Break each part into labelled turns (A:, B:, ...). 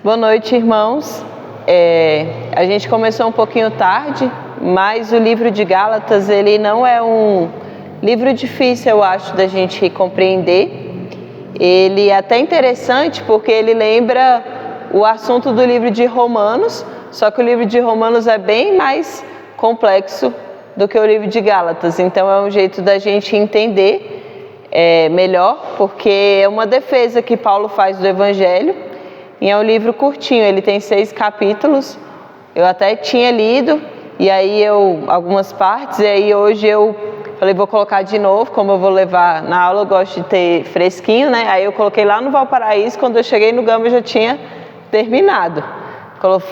A: Boa noite, irmãos. A gente começou um pouquinho tarde, mas o livro de Gálatas, ele não é um livro difícil, eu acho, da gente compreender. Ele é até interessante porque ele lembra o assunto do livro de Romanos, só que o livro de Romanos é bem mais complexo do que o livro de Gálatas. Então é um jeito da gente entender melhor, porque é uma defesa que Paulo faz do Evangelho. E é um livro curtinho, ele tem 6 capítulos. Eu até tinha lido, e aí algumas partes, e aí hoje eu falei, vou colocar de novo, como eu vou levar na aula, eu gosto de ter fresquinho, né? Aí eu coloquei lá no Valparaíso, quando eu cheguei no Gama eu já tinha terminado.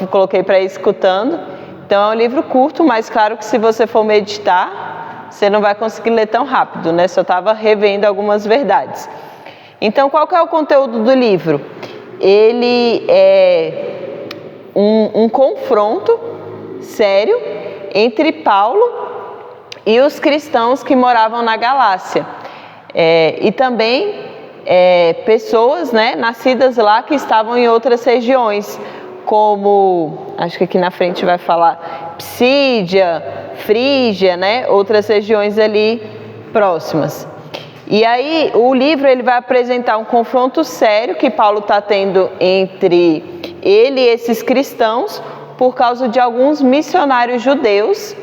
A: Coloquei para ir escutando. Então é um livro curto, mas claro que se você for meditar, você não vai conseguir ler tão rápido, né? Só estava revendo algumas verdades. Então qual que é o conteúdo do livro? Ele é um confronto sério entre Paulo e os cristãos que moravam na Galácia. E também pessoas, né, nascidas lá que estavam em outras regiões, como, acho que aqui na frente vai falar, Psídia, Frígia, né, outras regiões ali próximas. E aí o livro ele vai apresentar um confronto sério que Paulo está tendo entre ele e esses cristãos por causa de alguns missionários judeus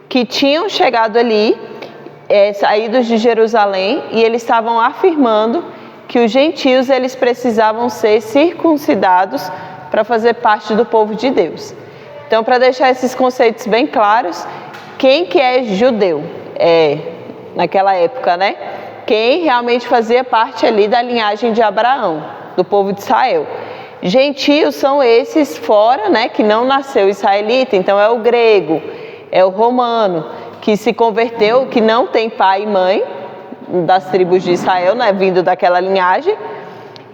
A: que tinham chegado ali, saídos de Jerusalém, e eles estavam afirmando que os gentios eles precisavam ser circuncidados para fazer parte do povo de Deus. Então, para deixar esses conceitos bem claros, quem que é judeu? Naquela época, né? Quem realmente fazia parte ali da linhagem de Abraão, do povo de Israel. Gentios são esses fora, né, que não nasceu israelita, então é o grego, é o romano, que se converteu, que não tem pai e mãe, das tribos de Israel, né, vindo daquela linhagem,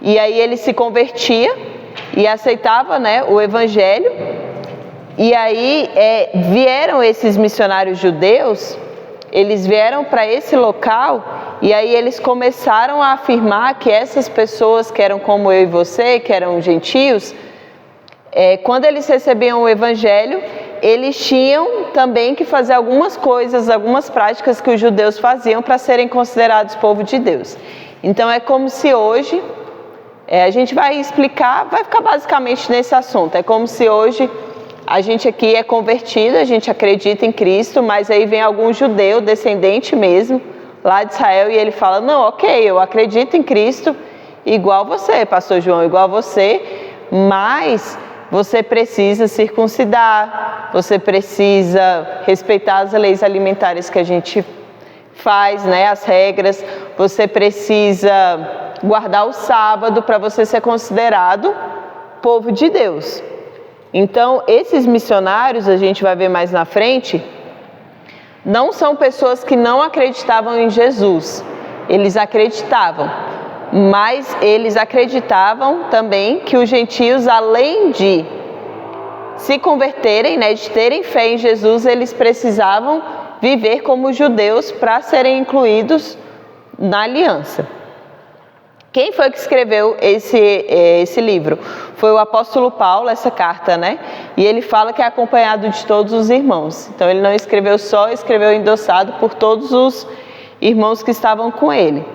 A: e aí ele se convertia e aceitava, né, o evangelho, e aí vieram esses missionários judeus. Eles vieram para esse local e aí eles começaram a afirmar que essas pessoas que eram como eu e você, que eram gentios, quando eles recebiam o evangelho, eles tinham também que fazer algumas coisas, algumas práticas que os judeus faziam para serem considerados povo de Deus. Então é como se hoje, a gente vai explicar, vai ficar basicamente nesse assunto, é como se hoje a gente aqui é convertido, a gente acredita em Cristo, mas aí vem algum judeu, descendente mesmo, lá de Israel, e ele fala, não, ok, eu acredito em Cristo, igual você, pastor João, igual você, mas você precisa circuncidar, você precisa respeitar as leis alimentares que a gente faz, né, as regras, você precisa guardar o sábado para você ser considerado povo de Deus. Então, esses missionários, a gente vai ver mais na frente, não são pessoas que não acreditavam em Jesus. Eles acreditavam, mas eles acreditavam também que os gentios, além de se converterem, né, de terem fé em Jesus, eles precisavam viver como judeus para serem incluídos na aliança. Quem foi que escreveu esse livro? Foi o apóstolo Paulo, essa carta, né? E ele fala que é acompanhado de todos os irmãos. Então ele não escreveu só, escreveu endossado por todos os irmãos que estavam com ele.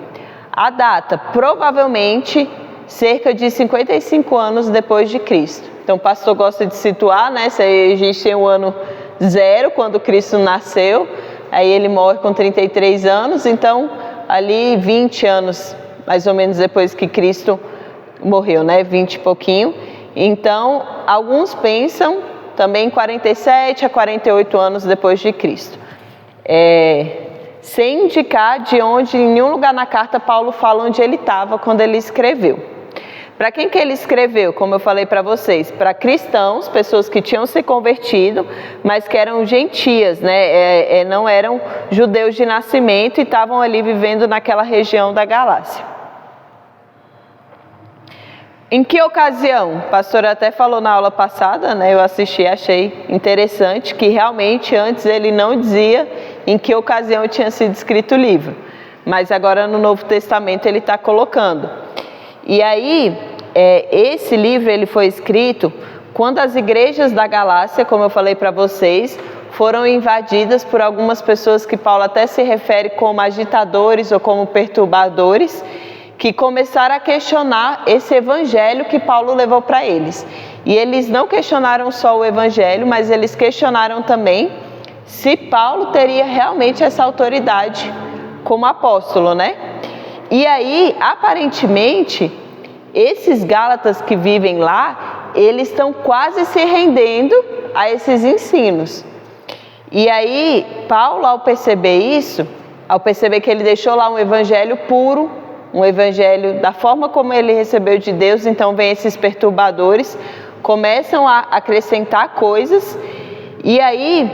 A: A data, provavelmente, cerca de 55 anos depois de Cristo. Então o pastor gosta de situar, né? Se a gente tem o ano 0, quando Cristo nasceu, aí ele morre com 33 anos, então ali 20 anos mais ou menos depois que Cristo morreu, né? 20 e pouquinho. Então, alguns pensam também 47 a 48 anos depois de Cristo. Sem indicar de onde, em nenhum lugar na carta, Paulo fala onde ele estava quando ele escreveu. Para quem que ele escreveu? Como eu falei para vocês, para cristãos, pessoas que tinham se convertido, mas que eram gentias, né? Não eram judeus de nascimento e estavam ali vivendo naquela região da Galácia. Em que ocasião? O pastor até falou na aula passada, né? Eu assisti, achei interessante que realmente antes ele não dizia em que ocasião tinha sido escrito o livro, mas agora no Novo Testamento ele está colocando. E aí esse livro ele foi escrito quando as igrejas da Galácia, como eu falei para vocês, foram invadidas por algumas pessoas que Paulo até se refere como agitadores ou como perturbadores, que começaram a questionar esse evangelho que Paulo levou para eles. E eles não questionaram só o evangelho, mas eles questionaram também se Paulo teria realmente essa autoridade como apóstolo, né? E aí, aparentemente, esses gálatas que vivem lá, eles estão quase se rendendo a esses ensinos. E aí, Paulo, ao perceber isso, ao perceber que ele deixou lá um evangelho puro, um evangelho da forma como ele recebeu de Deus, então vem esses perturbadores, começam a acrescentar coisas, e aí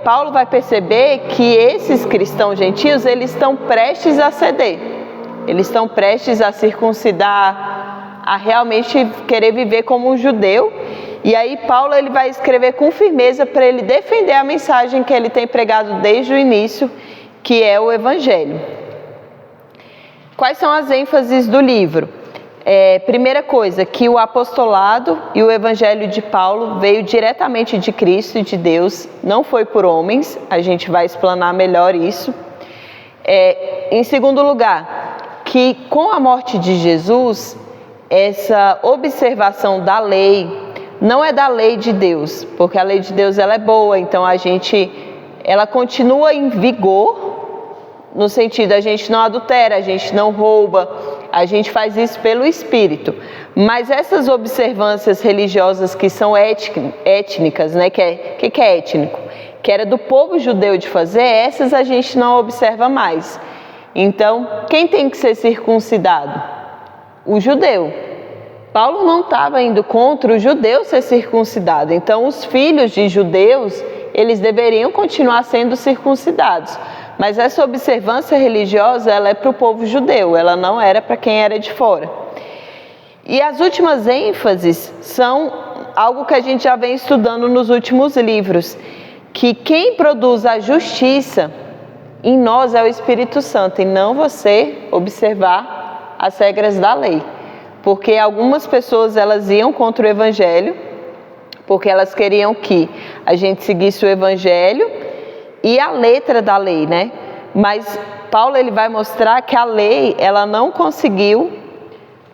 A: Paulo vai perceber que esses cristãos gentios, eles estão prestes a ceder, eles estão prestes a circuncidar, a realmente querer viver como um judeu. E aí Paulo ele vai escrever com firmeza para ele defender a mensagem que ele tem pregado desde o início, que é o evangelho. Quais são as ênfases do livro? Primeira coisa, que o apostolado e o evangelho de Paulo veio diretamente de Cristo e de Deus, não foi por homens, a gente vai explanar melhor isso. Em segundo lugar, que com a morte de Jesus, essa observação da lei não é da lei de Deus, porque a lei de Deus ela é boa, então ela continua em vigor, no sentido, a gente não adultera, a gente não rouba, a gente faz isso pelo Espírito. Mas essas observâncias religiosas que são étnicas, né? Que é étnico? Que era do povo judeu de fazer, essas a gente não observa mais. Então, quem tem que ser circuncidado? O judeu. Paulo não estava indo contra o judeu ser circuncidado. Então, os filhos de judeus, eles deveriam continuar sendo circuncidados. Mas essa observância religiosa, ela é para o povo judeu, ela não era para quem era de fora. E as últimas ênfases são algo que a gente já vem estudando nos últimos livros, que quem produz a justiça em nós é o Espírito Santo, e não você observar as regras da lei. Porque algumas pessoas, elas iam contra o Evangelho, porque elas queriam que a gente seguisse o Evangelho e a letra da lei, né? Mas Paulo ele vai mostrar que a lei, ela não conseguiu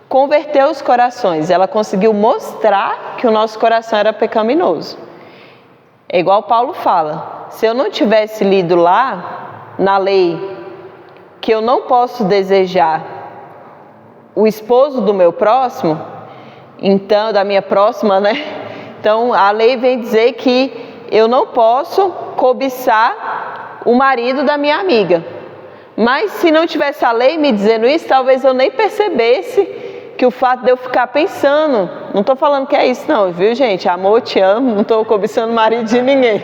A: converter os corações, ela conseguiu mostrar que o nosso coração era pecaminoso. É igual Paulo fala, se eu não tivesse lido lá, na lei, que eu não posso desejar o esposo do meu próximo, então, da minha próxima, né? Então, a lei vem dizer que eu não posso cobiçar o marido da minha amiga. Mas se não tivesse a lei me dizendo isso, talvez eu nem percebesse que o fato de eu ficar pensando, não estou falando que é isso não, viu gente? Amor, te amo, não estou cobiçando o marido de ninguém.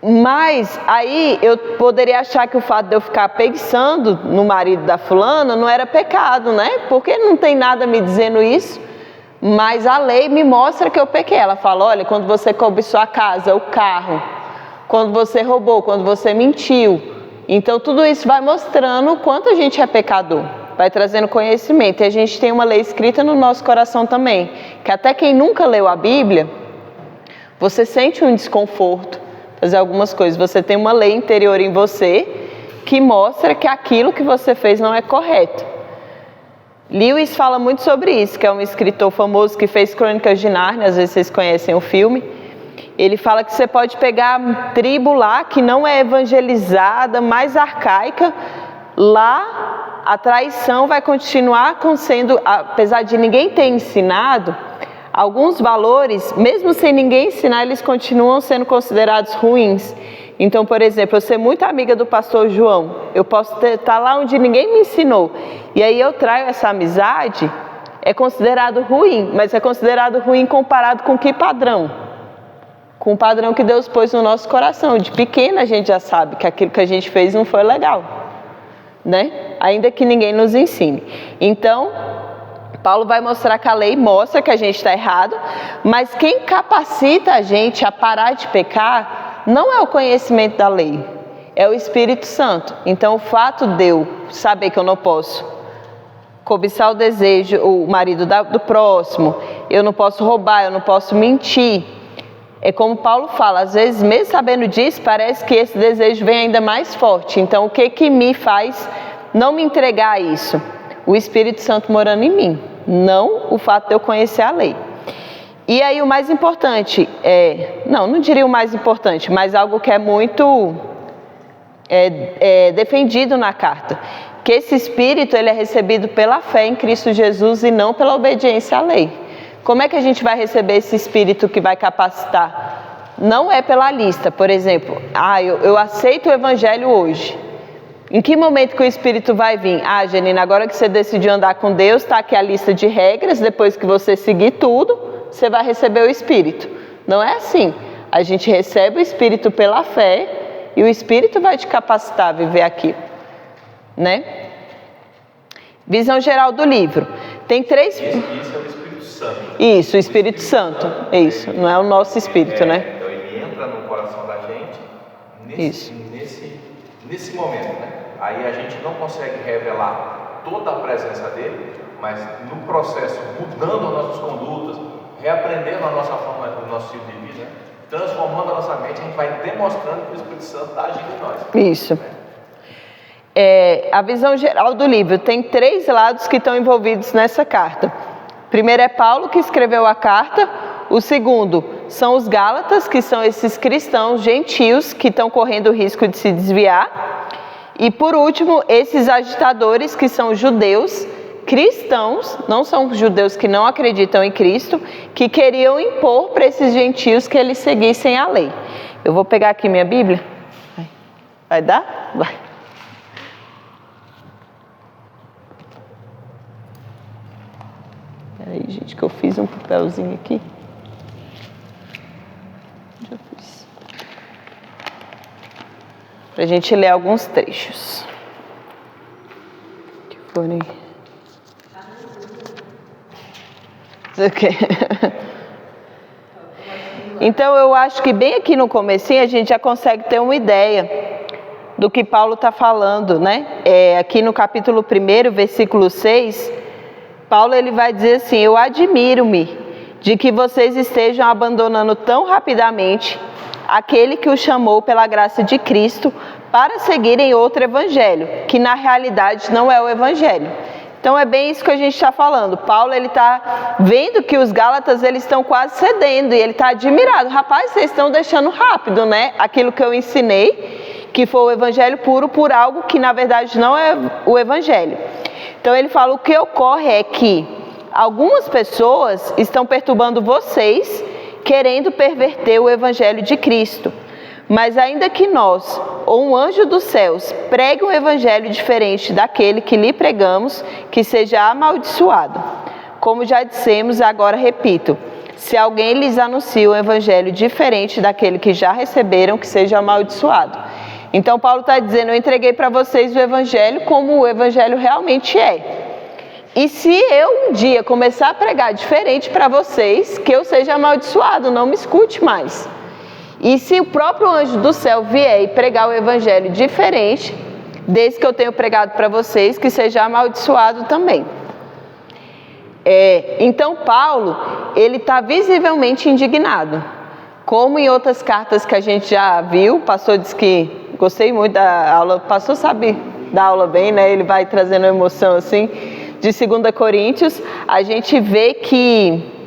A: Mas aí eu poderia achar que o fato de eu ficar pensando no marido da fulana não era pecado, né? Porque não tem nada me dizendo isso. Mas a lei me mostra que eu pequei. Ela fala, olha, quando você cobiçou a casa, o carro, quando você roubou, quando você mentiu. Então tudo isso vai mostrando o quanto a gente é pecador. Vai trazendo conhecimento. E a gente tem uma lei escrita no nosso coração também. Que até quem nunca leu a Bíblia, você sente um desconforto. Fazer algumas coisas. Você tem uma lei interior em você que mostra que aquilo que você fez não é correto. Lewis fala muito sobre isso, que é um escritor famoso que fez Crônicas de Nárnia, às vezes vocês conhecem o filme. Ele fala que você pode pegar a tribo lá que não é evangelizada, mais arcaica, lá a traição vai continuar sendo, apesar de ninguém ter ensinado, alguns valores, mesmo sem ninguém ensinar, eles continuam sendo considerados ruins. Então, por exemplo, eu ser muito amiga do pastor João, eu posso estar lá onde ninguém me ensinou, e aí eu traio essa amizade, é considerado ruim, mas é considerado ruim comparado com que padrão? Com o padrão que Deus pôs no nosso coração. De pequena a gente já sabe que aquilo que a gente fez não foi legal, né? Ainda que ninguém nos ensine. Então, Paulo vai mostrar que a lei mostra que a gente está errado, mas quem capacita a gente a parar de pecar não é o conhecimento da lei, é o Espírito Santo. Então, o fato de eu saber que eu não posso cobiçar o desejo, o marido do próximo, eu não posso roubar, eu não posso mentir. É como Paulo fala, às vezes mesmo sabendo disso, parece que esse desejo vem ainda mais forte. Então o que me faz não me entregar a isso? O Espírito Santo morando em mim, não o fato de eu conhecer a lei. E aí o mais importante, não diria o mais importante, mas algo que é muito defendido na carta, que esse Espírito ele é recebido pela fé em Cristo Jesus e não pela obediência à lei. Como é que a gente vai receber esse Espírito que vai capacitar? Não é pela lista, por exemplo, eu aceito o Evangelho hoje. Em que momento que o Espírito vai vir? Janina, agora que você decidiu andar com Deus, está aqui a lista de regras, depois que você seguir tudo, você vai receber o Espírito. Não é assim. A gente recebe o Espírito pela fé e o Espírito vai te capacitar a viver aquilo, né? Visão geral do livro. Tem 3...
B: Isso é o Espírito Santo.
A: Isso, o Espírito Santo. Isso, não é o nosso Espírito, né?
B: Então ele entra no coração da gente nesse momento, né? Aí a gente não consegue revelar toda a presença dele, mas no processo, mudando as nossas condutas, reaprendendo a nossa forma, o nosso estilo de vida, né? Transformando a nossa mente, a gente vai demonstrando que o Espírito Santo está agindo em nós.
A: Isso. A visão geral do livro tem 3 lados que estão envolvidos nessa carta. Primeiro é Paulo que escreveu a carta. O segundo são os Gálatas, que são esses cristãos gentios que estão correndo o risco de se desviar. E por último, esses agitadores que são judeus, cristãos, não são judeus que não acreditam em Cristo, que queriam impor para esses gentios que eles seguissem a lei. Eu vou pegar aqui minha Bíblia. Vai dar? Vai. Peraí, gente, que eu fiz um papelzinho aqui. Já fiz. Para a gente ler alguns trechos. Que forem. Okay. Então eu acho que bem aqui no comecinho a gente já consegue ter uma ideia do que Paulo está falando, né? Aqui no capítulo 1, versículo 6, Paulo ele vai dizer assim: eu admiro-me de que vocês estejam abandonando tão rapidamente aquele que os chamou pela graça de Cristo para seguirem outro evangelho, que na realidade não é o evangelho. Então é bem isso que a gente está falando. Paulo ele está vendo que os Gálatas eles estão quase cedendo e ele está admirado. Rapaz, vocês estão deixando rápido, né? Aquilo que eu ensinei, que foi o evangelho puro, por algo que na verdade não é o evangelho. Então ele fala: o que ocorre é que algumas pessoas estão perturbando vocês, querendo perverter o evangelho de Cristo. Mas ainda que nós, ou um anjo dos céus, pregue um evangelho diferente daquele que lhe pregamos, que seja amaldiçoado. Como já dissemos, agora repito: se alguém lhes anuncia um evangelho diferente daquele que já receberam, que seja amaldiçoado. Então Paulo está dizendo: eu entreguei para vocês o evangelho como o evangelho realmente é. E se eu um dia começar a pregar diferente para vocês, que eu seja amaldiçoado, não me escute mais. E se o próprio anjo do céu vier e pregar o evangelho diferente desse que eu tenho pregado para vocês, que seja amaldiçoado também. Então Paulo, ele está visivelmente indignado. Como em outras cartas que a gente já viu, o pastor disse que gostei muito da aula, o pastor sabe dar aula bem, né? Ele vai trazendo emoção assim, de 2 Coríntios, a gente vê que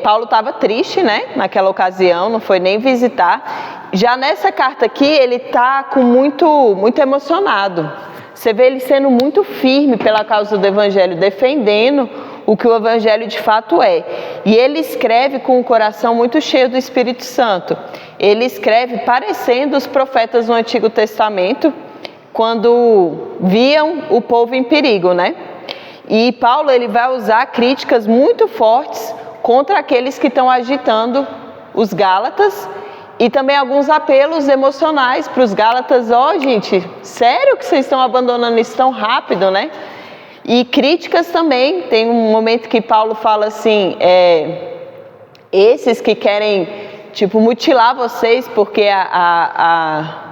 A: Paulo estava triste, né? Naquela ocasião, não foi nem visitar. Já nessa carta aqui, ele está muito emocionado. Você vê ele sendo muito firme pela causa do evangelho, defendendo o que o evangelho de fato é. E ele escreve com o coração muito cheio do Espírito Santo. Ele escreve parecendo os profetas no Antigo Testamento, quando viam o povo em perigo, né? E Paulo ele vai usar críticas muito fortes contra aqueles que estão agitando os Gálatas, e também alguns apelos emocionais para os Gálatas. Gente, sério que vocês estão abandonando isso tão rápido, né? E críticas também. Tem um momento que Paulo fala assim: esses que querem mutilar vocês porque a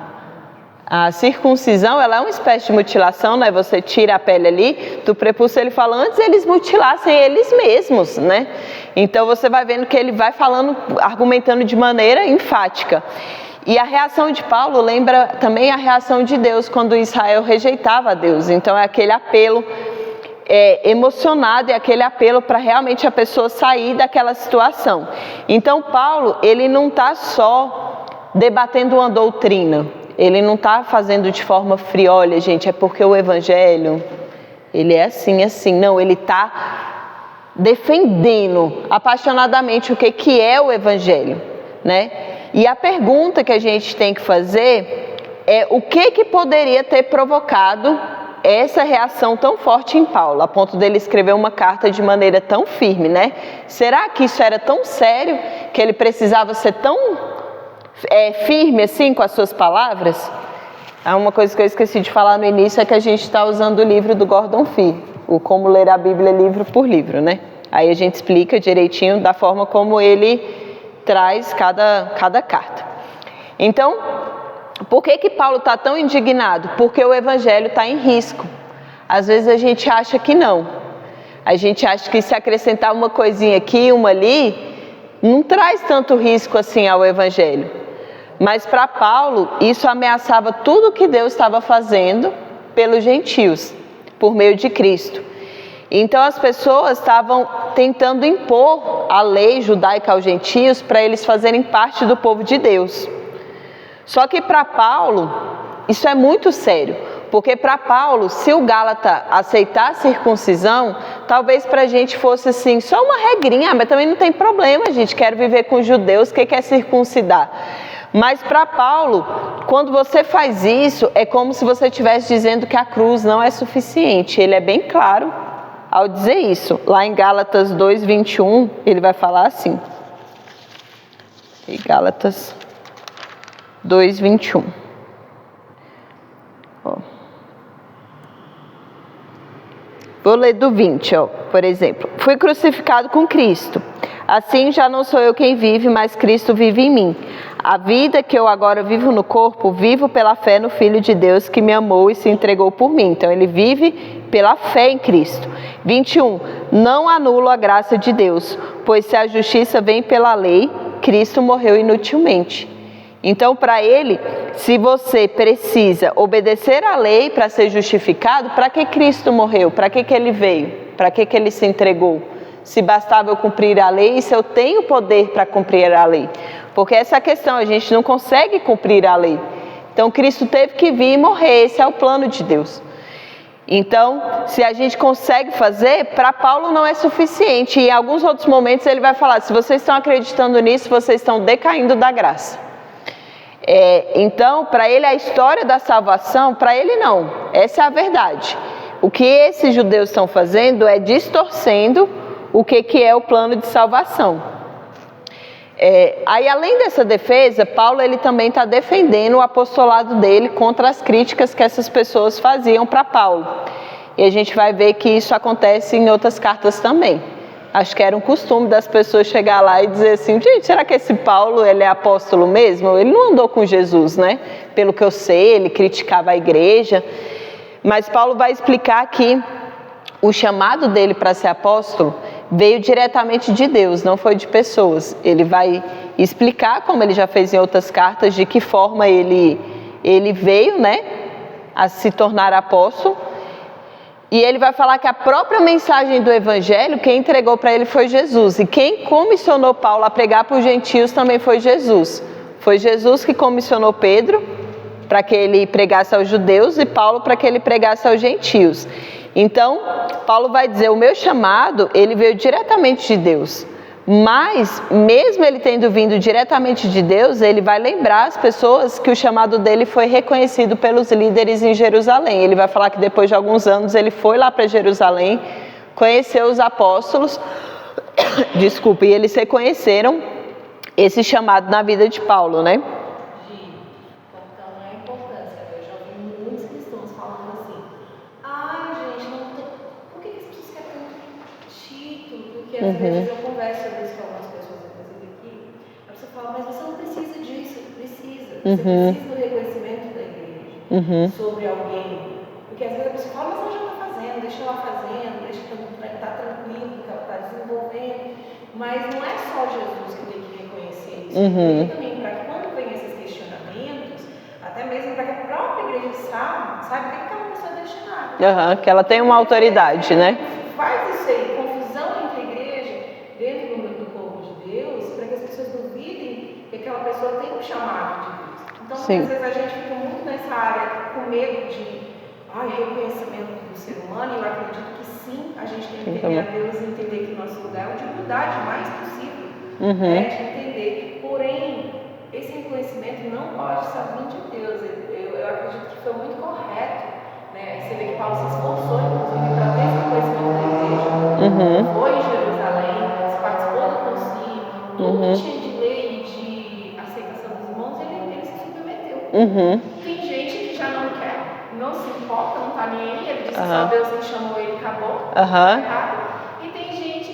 A: A circuncisão, ela é uma espécie de mutilação, né? Você tira a pele ali do prepúcio, ele fala, antes eles mutilassem eles mesmos, né? Então você vai vendo que ele vai falando, argumentando de maneira enfática. E a reação de Paulo lembra também a reação de Deus quando Israel rejeitava a Deus. Então é aquele apelo emocionado, é aquele apelo para realmente a pessoa sair daquela situação. Então Paulo, ele não está só debatendo uma doutrina, ele não está fazendo de forma fria, olha gente, é porque o evangelho, ele é assim, assim. Não, ele está defendendo apaixonadamente o que é o evangelho, né? E a pergunta que a gente tem que fazer é o que poderia ter provocado essa reação tão forte em Paulo, a ponto dele escrever uma carta de maneira tão firme, né? Será que isso era tão sério que ele precisava ser tão firme assim com as suas palavras? Uma coisa que eu esqueci de falar no início é que a gente está usando o livro do Gordon Fee, o Como Ler a Bíblia livro por livro, né? Aí a gente explica direitinho da forma como ele traz cada carta. Então, por que Paulo está tão indignado? Porque o evangelho está em risco. Às vezes a gente acha que não. A gente acha que se acrescentar uma coisinha aqui, uma ali, não traz tanto risco assim ao evangelho. Mas para Paulo, isso ameaçava tudo que Deus estava fazendo pelos gentios, por meio de Cristo. Então as pessoas estavam tentando impor a lei judaica aos gentios para eles fazerem parte do povo de Deus. Só que para Paulo, isso é muito sério, porque para Paulo, se o Gálata aceitar a circuncisão, talvez para a gente fosse assim, só uma regrinha, mas também não tem problema, gente, quero viver com os judeus, o que é circuncidar? Mas para Paulo, quando você faz isso, é como se você estivesse dizendo que a cruz não é suficiente. Ele é bem claro ao dizer isso. Lá em Gálatas 2:21, ele vai falar assim. Gálatas 2:21. Vou ler do 20, por exemplo. Fui crucificado com Cristo. Assim já não sou eu quem vive, mas Cristo vive em mim. A vida que eu agora vivo no corpo, vivo pela fé no Filho de Deus que me amou e se entregou por mim. Então ele vive pela fé em Cristo. 21. Não anulo a graça de Deus, pois se a justiça vem pela lei, Cristo morreu inutilmente. Então, para ele, se você precisa obedecer à lei para ser justificado, para que Cristo morreu? Para que ele veio? Para que ele se entregou? Se bastava eu cumprir a lei, e se eu tenho poder para cumprir a lei? Porque essa é a questão, a gente não consegue cumprir a lei. Então, Cristo teve que vir e morrer, esse é o plano de Deus. Então, se a gente consegue fazer, para Paulo não é suficiente. E em alguns outros momentos ele vai falar, se vocês estão acreditando nisso, vocês estão decaindo da graça. Então, para ele a história da salvação, para ele não, essa é a verdade. O que esses judeus estão fazendo é distorcendo o que é o plano de salvação. Aí, além dessa defesa, Paulo ele também está defendendo o apostolado dele contra as críticas que essas pessoas faziam para Paulo. E a gente vai ver que isso acontece em outras cartas também. Acho que era um costume das pessoas chegar lá e dizer assim, gente, será que esse Paulo ele é apóstolo mesmo? Ele não andou com Jesus, né? Pelo que eu sei, ele criticava a igreja. Mas Paulo vai explicar que o chamado dele para ser apóstolo veio diretamente de Deus, não foi de pessoas. Ele vai explicar, como ele já fez em outras cartas, de que forma ele veio, né, a se tornar apóstolo. E ele vai falar que a própria mensagem do evangelho, quem entregou para ele foi Jesus. E quem comissionou Paulo a pregar para os gentios também foi Jesus. Foi Jesus que comissionou Pedro para que ele pregasse aos judeus e Paulo para que ele pregasse aos gentios. Então, Paulo vai dizer, o meu chamado, ele veio diretamente de Deus. Mas, mesmo ele tendo vindo diretamente de Deus, ele vai lembrar as pessoas que o chamado dele foi reconhecido pelos líderes em Jerusalém. Ele vai falar que depois de alguns anos ele foi lá para Jerusalém, conheceu os apóstolos, e eles reconheceram esse chamado na vida de Paulo, né?
C: Às vezes eu converso sobre isso com algumas pessoas, inclusive aqui, a pessoa fala, mas você não precisa disso, precisa. Você precisa do reconhecimento da igreja. sobre alguém. Porque às vezes a pessoa fala, mas ela já está fazendo, deixa ela fazendo, deixa ela estar tranquilo, que ela está desenvolvendo. Mas não é só Jesus que tem que reconhecer isso. Tem também para que quando vem esses questionamentos, até mesmo para que a própria igreja saiba que aquela pessoa é destinada.
A: Que ela tem uma autoridade, né?
C: Faz isso aí, confusão entre a igreja, dentro do povo de Deus, para que as pessoas duvidem que aquela pessoa tem um chamado de Deus. Então, muitas vezes a gente fica muito nessa área com medo de reconhecimento do ser humano, e eu acredito que sim, a gente tem que entender a Deus e entender que o nosso lugar é de humildade o mais possível, de entender. Porém, esse reconhecimento não pode só vir de Deus. Eu acredito que foi muito correto. Você vê que Paulo se esforçou, inclusive, para ter esse conhecimento da igreja. Foi em Jerusalém, participou do concílio, tudo que tinha de lei e de aceitação dos irmãos, ele se submeteu. Tem gente que já não quer, não se importa, não está nem aí, ele disse que só Deus que chamou ele, acabou, e tem gente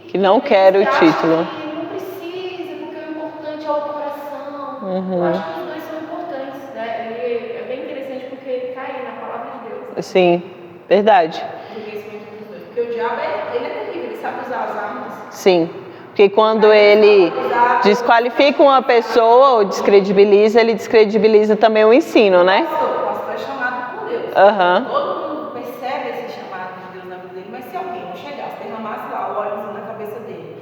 C: que
A: não quer o título.
C: Que não precisa, porque o importante é o coração. Eu acho que os dois são importantes, né? É bem interessante porque ele cai na palavra de Deus.
A: Sim, verdade.
C: Porque o diabo, ele é terrível, ele sabe usar as armas.
A: Sim, porque quando ele desqualifica uma pessoa ou descredibiliza, ele descredibiliza também o ensino, né?
C: O pastor é chamado por Deus. Todo mundo percebe esse chamado de Deus na vida dele, mas se alguém não chegasse, derramasse lá o óleo na cabeça dele,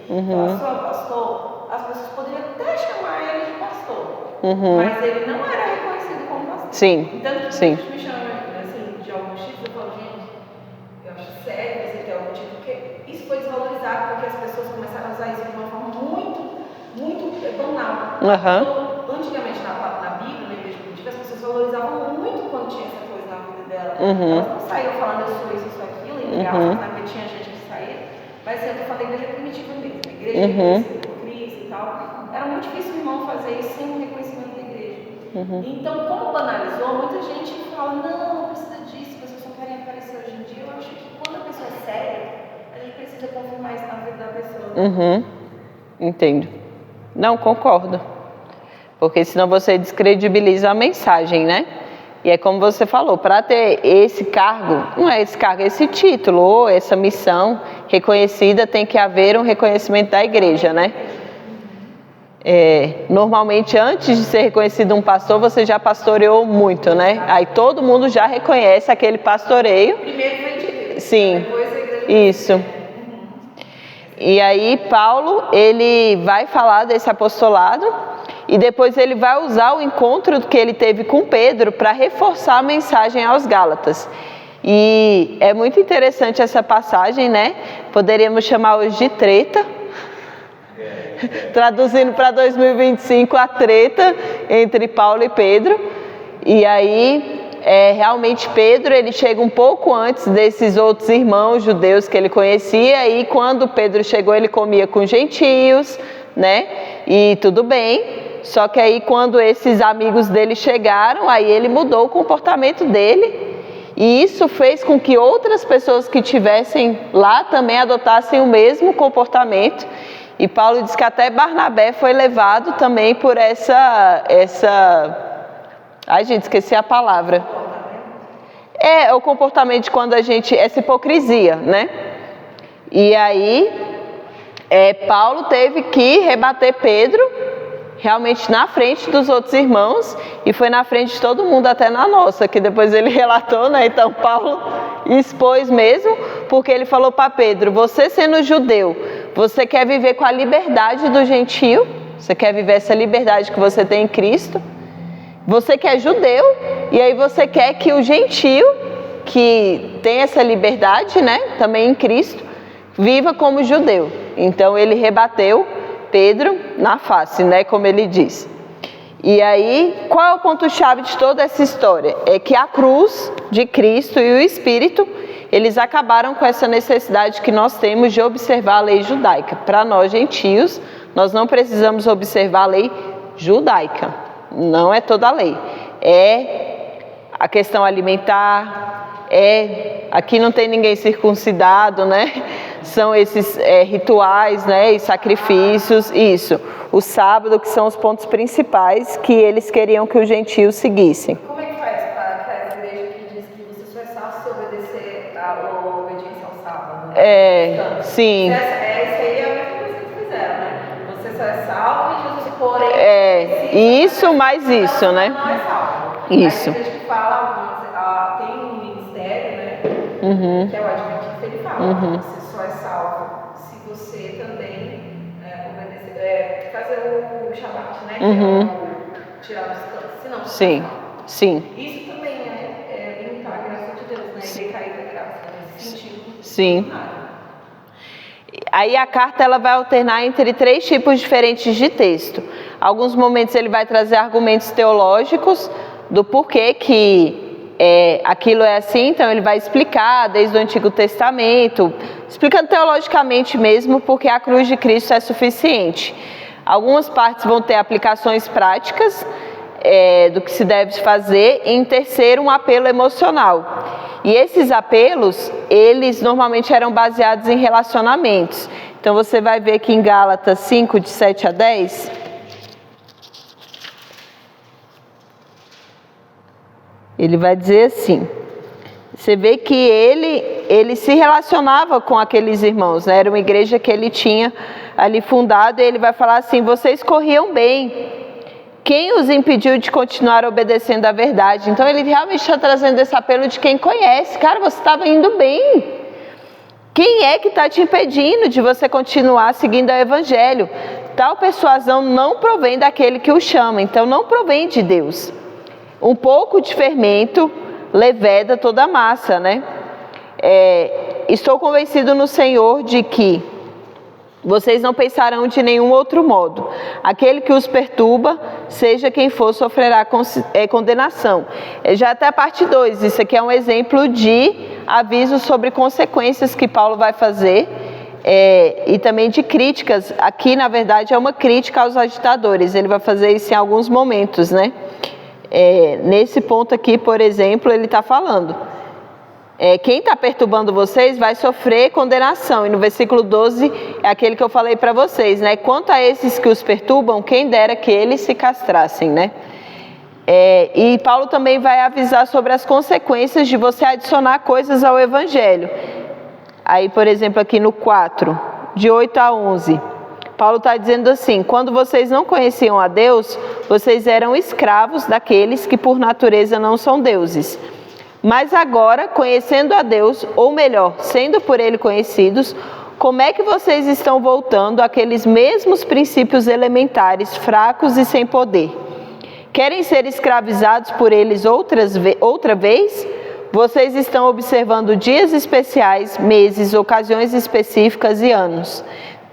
C: pastor, as pessoas poderiam até chamar ele de pastor, mas ele não era reconhecido como pastor.
A: Sim,
C: então,
A: sim.
C: Me chama assim, de alguns títulos, eu falo, gente, eu acho sério você ter algum título, porque isso foi desvalorizado, porque as pessoas começaram a usar isso de uma forma muito banal. Então, antigamente na Bíblia, na igreja primitiva, as pessoas valorizavam muito quando tinha essa coisa na vida dela. Elas não saíam falando eu sou isso, aquilo, entre aspas, porque tinha gente que saía, mas assim, eu estou falando da igreja primitiva mesmo, a igreja reconhecida por Cristo e tal. Era muito difícil o irmão fazer isso sem um reconhecimento da igreja. Então, como banalizou, muita gente fala, não precisa disso, as pessoas só querem aparecer hoje em dia. Eu acho que quando a pessoa é séria, a gente precisa confirmar isso na vida da pessoa.
A: Entendo. Não, concordo. Porque senão você descredibiliza a mensagem, né? E é como você falou, para ter esse cargo, não é esse cargo, esse título ou essa missão reconhecida, tem que haver um reconhecimento da igreja, né? Normalmente, antes de ser reconhecido um pastor, você já pastoreou muito, né? Aí todo mundo já reconhece aquele pastoreio.
C: Primeiro vem de Deus.
A: Sim,
C: depois a igreja.
A: isso. E aí Paulo, ele vai falar desse apostolado e depois ele vai usar o encontro que ele teve com Pedro para reforçar a mensagem aos Gálatas. E é muito interessante essa passagem, né? Poderíamos chamar hoje de treta. Traduzindo para 2025, a treta entre Paulo e Pedro. E aí, realmente Pedro, ele chega um pouco antes desses outros irmãos judeus que ele conhecia. E quando Pedro chegou, ele comia com gentios, né? E tudo bem. Só que aí, quando esses amigos dele chegaram, aí ele mudou o comportamento dele. E isso fez com que outras pessoas que estivessem lá também adotassem o mesmo comportamento. E Paulo diz que até Barnabé foi levado também por essa... Ai, gente, esqueci a palavra. É o comportamento de quando a gente... Essa hipocrisia, né? E aí, Paulo teve que rebater Pedro, realmente na frente dos outros irmãos, e foi na frente de todo mundo, até na nossa, que depois ele relatou, né? Então, Paulo expôs mesmo, porque ele falou para Pedro, você sendo judeu, você quer viver com a liberdade do gentio, você quer viver essa liberdade que você tem em Cristo, você que é judeu, e aí você quer que o gentio, que tem essa liberdade, né, também em Cristo, viva como judeu. Então ele rebateu Pedro na face, né, como ele diz. E aí, qual é o ponto-chave de toda essa história? É que a cruz de Cristo e o Espírito, eles acabaram com essa necessidade que nós temos de observar a lei judaica. Para nós, gentios, nós não precisamos observar a lei judaica. Não é toda a lei. É a questão alimentar, aqui não tem ninguém circuncidado, né? São esses rituais, né? E sacrifícios, isso. O sábado, que são os pontos principais que eles queriam que os gentios seguissem.
C: Como é que faz para a obediência ao sábado. Né?
A: Sim.
C: Isso aí é a mesma coisa que eles fizeram, né? Você só é salvo em Jesus, porém...
A: Isso mais isso, né?
C: Não é salvo.
A: Isso.
C: Aí a gente fala, tem um ministério, né? Que é o adventista, ele fala, você só é salvo se você também obedecer, fazer o Shabat, né? Que é tirar os cantos, senão você
A: Sim, sim.
C: Isso também é limitar a graça de Deus, né? E decair da graça, nesse sentido.
A: Sim. Aí a carta ela vai alternar entre 3 tipos diferentes de texto. Alguns momentos ele vai trazer argumentos teológicos do porquê que aquilo é assim, então ele vai explicar desde o Antigo Testamento, explicando teologicamente mesmo porque a cruz de Cristo é suficiente. Algumas partes vão ter aplicações práticas do que se deve fazer, e em terceiro um apelo emocional. E esses apelos, eles normalmente eram baseados em relacionamentos. Então você vai ver aqui em Gálatas 5, de 7 a 10... ele vai dizer assim, você vê que ele se relacionava com aqueles irmãos, né? Era uma igreja que ele tinha ali fundado, e ele vai falar assim, vocês corriam bem, quem os impediu de continuar obedecendo à verdade? Então ele realmente está trazendo esse apelo de quem conhece, cara, você estava indo bem, quem é que está te impedindo de você continuar seguindo o evangelho? Tal persuasão não provém daquele que o chama, então não provém de Deus. Um pouco de fermento leveda toda a massa, né? Estou convencido no Senhor de que vocês não pensarão de nenhum outro modo. Aquele que os perturba, seja quem for, sofrerá condenação. Já até a parte 2, isso aqui é um exemplo de aviso sobre consequências que Paulo vai fazer, e também de críticas. Aqui, na verdade, é uma crítica aos agitadores. Ele vai fazer isso em alguns momentos, né? Nesse ponto aqui, por exemplo, ele está falando, quem está perturbando vocês vai sofrer condenação, e no versículo 12 é aquele que eu falei para vocês, né? Quanto a esses que os perturbam, quem dera que eles se castrassem, né? E Paulo também vai avisar sobre as consequências de você adicionar coisas ao evangelho. Aí, por exemplo, aqui no 4, de 8 a 11, Paulo está dizendo assim, quando vocês não conheciam a Deus, vocês eram escravos daqueles que por natureza não são deuses. Mas agora, conhecendo a Deus, ou melhor, sendo por Ele conhecidos, como é que vocês estão voltando àqueles mesmos princípios elementares, fracos e sem poder? Querem ser escravizados por eles outra vez? Vocês estão observando dias especiais, meses, ocasiões específicas e anos.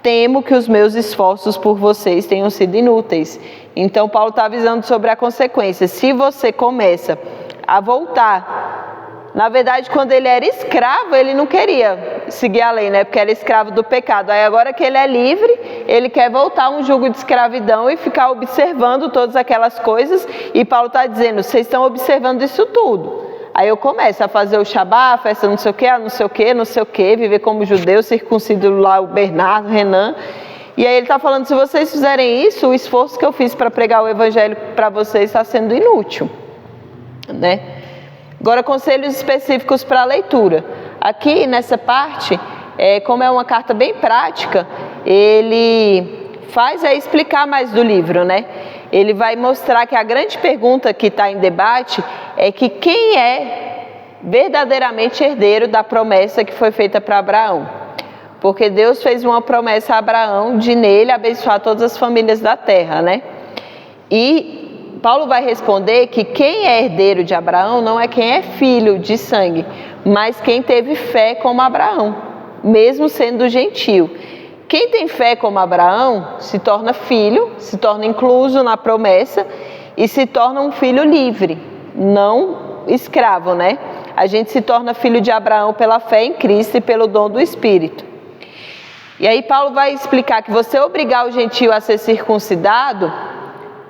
A: Temo que os meus esforços por vocês tenham sido inúteis. Então Paulo está avisando sobre a consequência. Se você começa a voltar, na verdade quando ele era escravo, ele não queria seguir a lei, né? Porque era escravo do pecado. Aí agora que ele é livre, ele quer voltar a um jugo de escravidão e ficar observando todas aquelas coisas. E Paulo está dizendo, vocês estão observando isso tudo. Aí eu começo a fazer o Shabá, festa não sei o que, não sei o que, não sei o que, viver como judeu, circuncido lá o Bernardo, Renan. E aí ele está falando, se vocês fizerem isso, o esforço que eu fiz para pregar o evangelho para vocês está sendo inútil, né? Agora, conselhos específicos para a leitura. Aqui nessa parte, como é uma carta bem prática, ele faz explicar mais do livro, né? Ele vai mostrar que a grande pergunta que está em debate é que quem é verdadeiramente herdeiro da promessa que foi feita para Abraão. Porque Deus fez uma promessa a Abraão de nele abençoar todas as famílias da terra, né? E Paulo vai responder que quem é herdeiro de Abraão não é quem é filho de sangue, mas quem teve fé como Abraão, mesmo sendo gentio. Quem tem fé como Abraão se torna filho, se torna incluso na promessa e se torna um filho livre, não escravo, né? A gente se torna filho de Abraão pela fé em Cristo e pelo dom do Espírito. E aí Paulo vai explicar que você obrigar o gentio a ser circuncidado,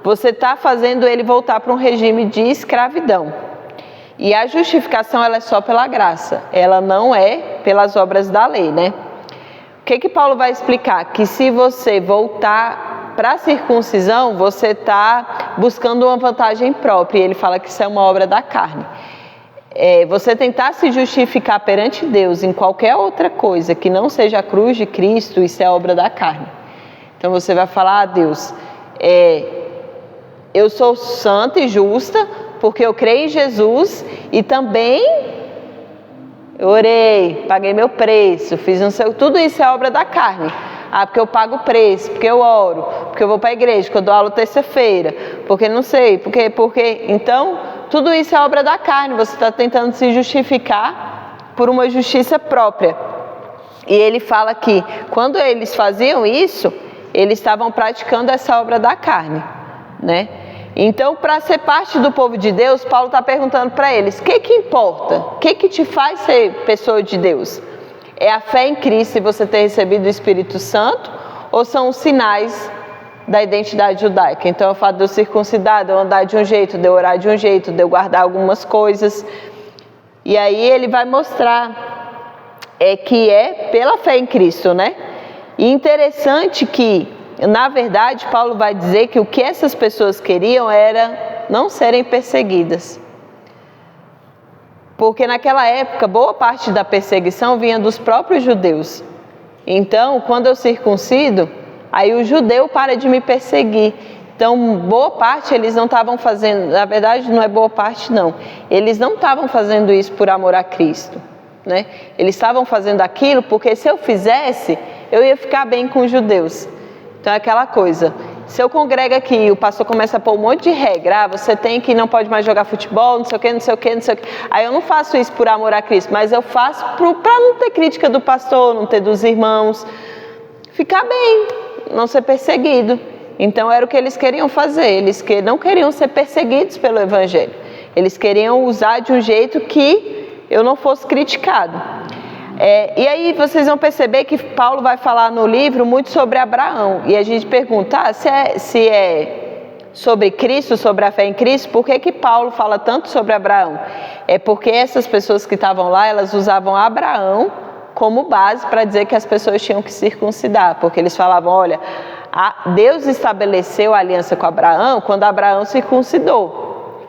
A: você está fazendo ele voltar para um regime de escravidão. E a justificação ela é só pela graça, ela não é pelas obras da lei, né? O que Paulo vai explicar? Que se você voltar para a circuncisão, você está buscando uma vantagem própria. E ele fala que isso é uma obra da carne. você tentar se justificar perante Deus em qualquer outra coisa que não seja a cruz de Cristo, isso é obra da carne. Então você vai falar: Deus, eu sou santa e justa porque eu creio em Jesus e também eu orei, paguei meu preço, fiz não sei, tudo isso é obra da carne. Porque eu pago o preço, porque eu oro, porque eu vou para a igreja, porque eu dou aula terça-feira, porque não sei, porque... Então, tudo isso é obra da carne, você está tentando se justificar por uma justiça própria. E ele fala que, quando eles faziam isso, eles estavam praticando essa obra da carne, né? Então, para ser parte do povo de Deus, Paulo está perguntando para eles: o que importa? O que te faz ser pessoa de Deus? É a fé em Cristo e você ter recebido o Espírito Santo? Ou são os sinais da identidade judaica? Então, é o fato de eu circuncidar, de eu andar de um jeito, de eu orar de um jeito, de eu guardar algumas coisas. E aí ele vai mostrar que é pela fé em Cristo, né? E interessante que, na verdade, Paulo vai dizer que o que essas pessoas queriam era não serem perseguidas. Porque naquela época, boa parte da perseguição vinha dos próprios judeus. Então, quando eu circuncido, aí o judeu para de me perseguir. Então, boa parte eles não estavam fazendo, na verdade não é boa parte não, eles não estavam fazendo isso por amor a Cristo, né? Eles estavam fazendo aquilo porque se eu fizesse, eu ia ficar bem com os judeus. Então é aquela coisa, se eu congrego aqui e o pastor começa a pôr um monte de regra, você tem que não pode mais jogar futebol, não sei o que, não sei o que, não sei o que. Aí eu não faço isso por amor a Cristo, mas eu faço para não ter crítica do pastor, não ter dos irmãos, ficar bem, não ser perseguido. Então era o que eles queriam fazer, eles não queriam ser perseguidos pelo Evangelho, eles queriam usar de um jeito que eu não fosse criticado. E aí vocês vão perceber que Paulo vai falar no livro muito sobre Abraão. E a gente pergunta, se é sobre Cristo, sobre a fé em Cristo, por que Paulo fala tanto sobre Abraão? É porque essas pessoas que estavam lá, elas usavam Abraão como base para dizer que as pessoas tinham que circuncidar. Porque eles falavam, olha, Deus estabeleceu a aliança com Abraão quando Abraão circuncidou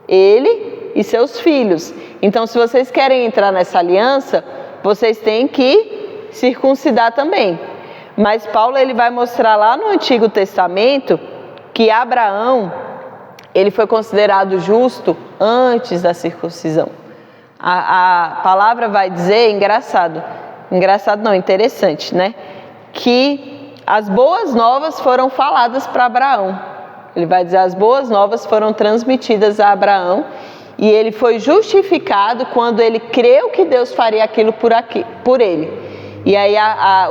A: ele e seus filhos. Então, se vocês querem entrar nessa aliança, vocês têm que circuncidar também. Mas Paulo ele vai mostrar lá no Antigo Testamento que Abraão ele foi considerado justo antes da circuncisão. A palavra vai dizer, engraçado não, interessante, né? Que as boas novas foram faladas para Abraão. Ele vai dizer, as boas novas foram transmitidas a Abraão. E ele foi justificado quando ele creu que Deus faria aquilo por ele. E aí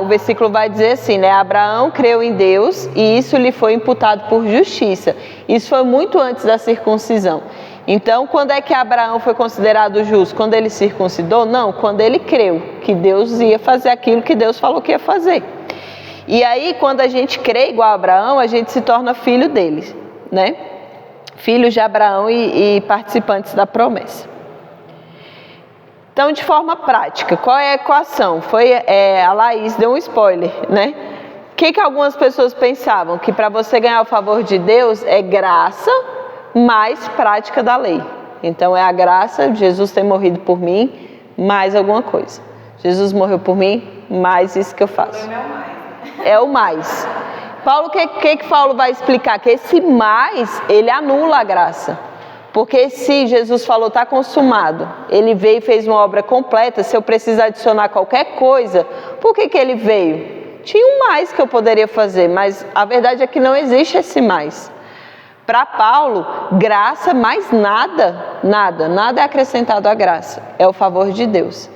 A: o versículo vai dizer assim, né? Abraão creu em Deus e isso lhe foi imputado por justiça. Isso foi muito antes da circuncisão. Então, quando é que Abraão foi considerado justo? Quando ele circuncidou? Não, quando ele creu que Deus ia fazer aquilo que Deus falou que ia fazer. E aí, quando a gente crê igual a Abraão, a gente se torna filho dele, né? Filhos de Abraão e participantes da promessa. Então, de forma prática, qual é a equação? A Laís deu um spoiler, né? O que algumas pessoas pensavam? Que para você ganhar o favor de Deus é graça mais prática da lei. Então, é a graça, Jesus ter morrido por mim, mais alguma coisa. Jesus morreu por mim, mais isso que eu faço. É o mais. Paulo, o que Paulo vai explicar? Que esse mais, ele anula a graça. Porque se Jesus falou, está consumado, ele veio e fez uma obra completa, se eu precisar adicionar qualquer coisa, por que ele veio? Tinha um mais que eu poderia fazer, mas a verdade é que não existe esse mais. Para Paulo, graça mais nada é acrescentado à graça, é o favor de Deus.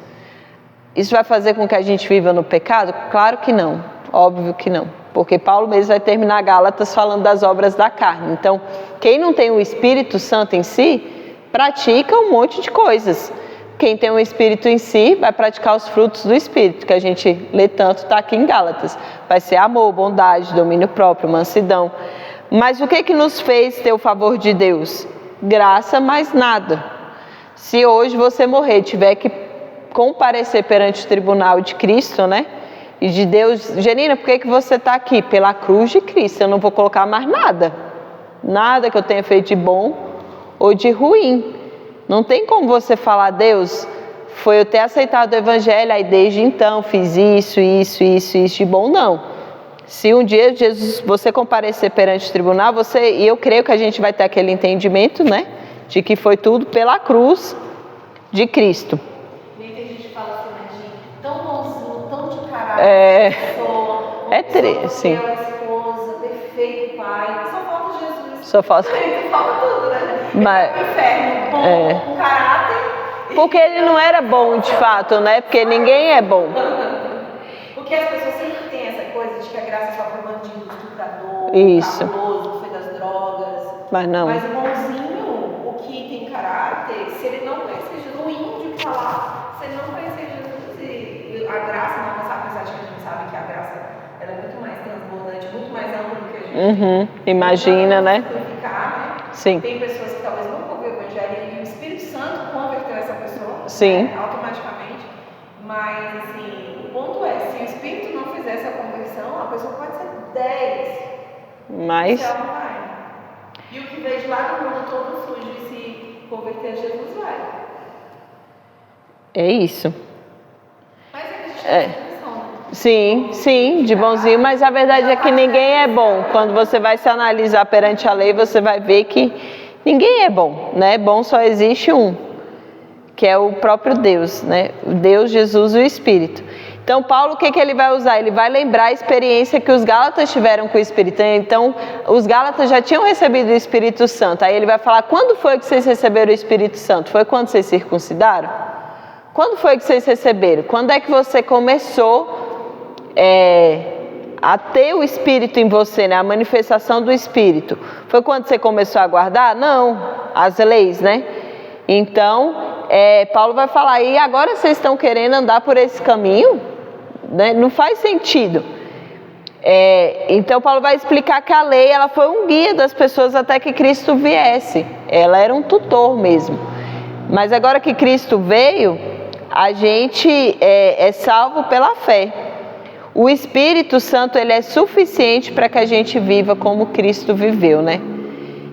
A: Isso vai fazer com que a gente viva no pecado? Claro que não, óbvio que não. Porque Paulo mesmo vai terminar Gálatas falando das obras da carne. Então, quem não tem o Espírito Santo em si, pratica um monte de coisas. Quem tem o Espírito em si, vai praticar os frutos do Espírito, que a gente lê tanto, está aqui em Gálatas. Vai ser amor, bondade, domínio próprio, mansidão. Mas o que nos fez ter o favor de Deus? Graça mais nada. Se hoje você morrer, tiver que comparecer perante o tribunal de Cristo, né? E de Deus, Genina, por que você está aqui? Pela cruz de Cristo, eu não vou colocar mais nada. Nada que eu tenha feito de bom ou de ruim. Não tem como você falar, Deus, foi eu ter aceitado o Evangelho, aí desde então fiz isso de bom, não. Se um dia Jesus, você comparecer perante o tribunal, e eu creio que a gente vai ter aquele entendimento, né? De que foi tudo pela cruz de Cristo.
C: E aí tem gente que fala assim, né, de tão bonzinho, tão de caráter,
A: sim.
C: esposa, perfeito pai, só falta Jesus.
A: Só falta
C: tudo, né?
A: Mas,
C: o inferno com caráter.
A: Porque ele não era bom de fato, né? Porque ninguém é bom.
C: Porque as pessoas sempre têm essa coisa de que a graça é só para bandido, estuprador,
A: isso,
C: cabuloso, que foi das drogas.
A: Mas não.
C: Mas o bonzinho, o que tem caráter, se ele não conhecer Jesus, o índio que está lá, se ele não conhecer Jesus e a graça não alcançar, apesar de que a gente sabe que a graça ela é muito mais transbordante, muito mais ampla do que a gente
A: imagina, né? Sim.
C: Tem pessoas que talvez nunca ouviram o Evangelho e o Espírito Santo converteu essa pessoa,
A: sim,
C: né, automaticamente. Mas, assim, o ponto é, se o Espírito não fizer essa conversão, a pessoa pode ser 10.
A: Mas
C: ela não vai. E o que veio de lá do mundo todo sujo e se converter a Jesus vai.
A: É isso.
C: Mas é que a gente tem essa condição, né?
A: Sim, de bonzinho, mas a verdade é que ninguém é bom. Quando você vai se analisar perante a lei, você vai ver que ninguém é bom, né? Bom só existe um, que é o próprio Deus, né? O Deus, Jesus e o Espírito. Então, Paulo, o que ele vai usar? Ele vai lembrar a experiência que os Gálatas tiveram com o Espírito. Então, os Gálatas já tinham recebido o Espírito Santo. Aí ele vai falar, quando foi que vocês receberam o Espírito Santo? Foi quando vocês circuncidaram? Quando foi que vocês receberam? Quando é que você começou a ter o Espírito em você, né? A manifestação do Espírito? Foi quando você começou a guardar? Não, as leis, né? Então, Paulo vai falar, e agora vocês estão querendo andar por esse caminho? Né? Não faz sentido. Então, Paulo vai explicar que a lei ela foi um guia das pessoas até que Cristo viesse. Ela era um tutor mesmo. Mas agora que Cristo veio, a gente é salvo pela fé. O Espírito Santo ele é suficiente para que a gente viva como Cristo viveu, né?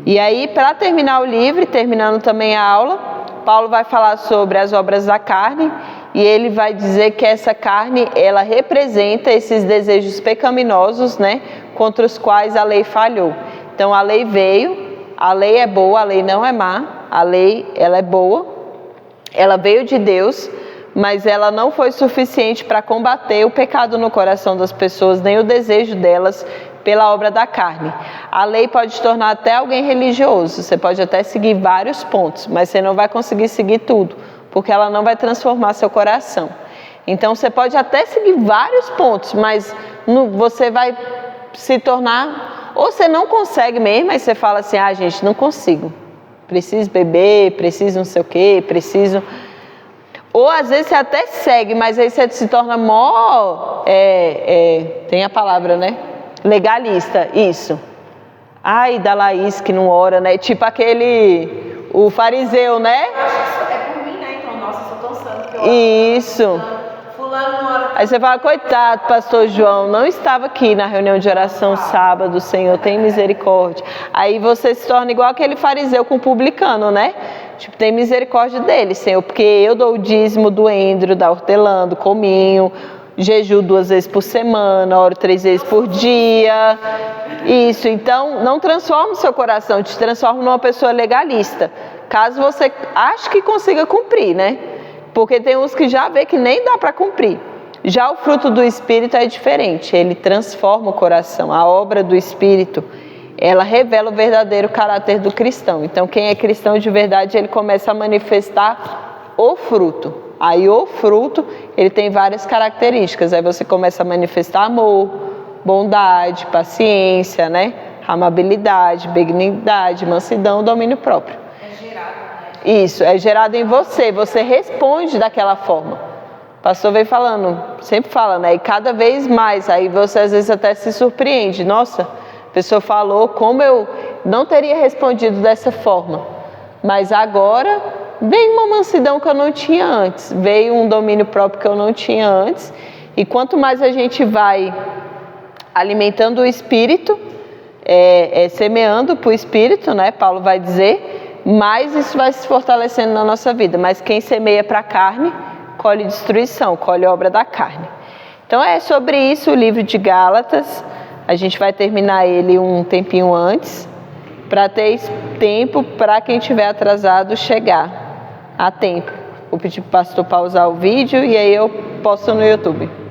A: E aí, para terminar o livro, terminando também a aula, Paulo vai falar sobre as obras da carne e ele vai dizer que essa carne, ela representa esses desejos pecaminosos, né? Contra os quais a lei falhou. Então, a lei veio, a lei é boa, a lei não é má, a lei, ela é boa, ela veio de Deus, mas ela não foi suficiente para combater o pecado no coração das pessoas, nem o desejo delas pela obra da carne. A lei pode tornar até alguém religioso, você pode até seguir vários pontos, mas você não vai conseguir seguir tudo, porque ela não vai transformar seu coração. Então você pode até seguir vários pontos, mas você vai se tornar, ou você não consegue mesmo, aí você fala assim, gente, não consigo, preciso beber, preciso não sei o quê, preciso... Ou às vezes você até segue, mas aí você se torna tem a palavra, né? Legalista, isso. Ai, da Laís que não ora, né? Tipo o fariseu, né?
C: Eu acho que isso é por mim, né? Então, nossa, eu sou tão santo que eu
A: isso.
C: Fulano não ora.
A: Aí você fala, coitado, pastor João, não estava aqui na reunião de oração sábado, Senhor, tem misericórdia. Aí você se torna igual aquele fariseu com o publicano, né? Tipo, tem misericórdia dele, Senhor, porque eu dou o dízimo do endro, da hortelã, do cominho, jejuo 2 vezes por semana, oro 3 vezes por dia. Isso, então não transforma o seu coração, te transforma numa pessoa legalista. Caso você ache que consiga cumprir, né? Porque tem uns que já vê que nem dá para cumprir. Já o fruto do Espírito é diferente, ele transforma o coração. A obra do Espírito, ela revela o verdadeiro caráter do cristão. Então, quem é cristão de verdade, ele começa a manifestar o fruto. Aí, o fruto, ele tem várias características. Aí você começa a manifestar amor, bondade, paciência, né? Amabilidade, benignidade, mansidão, domínio próprio.
C: É gerado, né?
A: Isso, é gerado em você. Você responde daquela forma. O pastor vem falando, sempre fala, né? E cada vez mais. Aí você, às vezes, até se surpreende. Nossa, a pessoa falou como eu não teria respondido dessa forma. Mas agora veio uma mansidão que eu não tinha antes. Veio um domínio próprio que eu não tinha antes. E quanto mais a gente vai alimentando o Espírito, semeando para o Espírito, né? Paulo vai dizer, mais isso vai se fortalecendo na nossa vida. Mas quem semeia para a carne, colhe destruição, colhe obra da carne. Então é sobre isso o livro de Gálatas. A gente vai terminar ele um tempinho antes, para ter tempo para quem estiver atrasado chegar a tempo. Vou pedir para o pastor pausar o vídeo e aí eu posto no YouTube.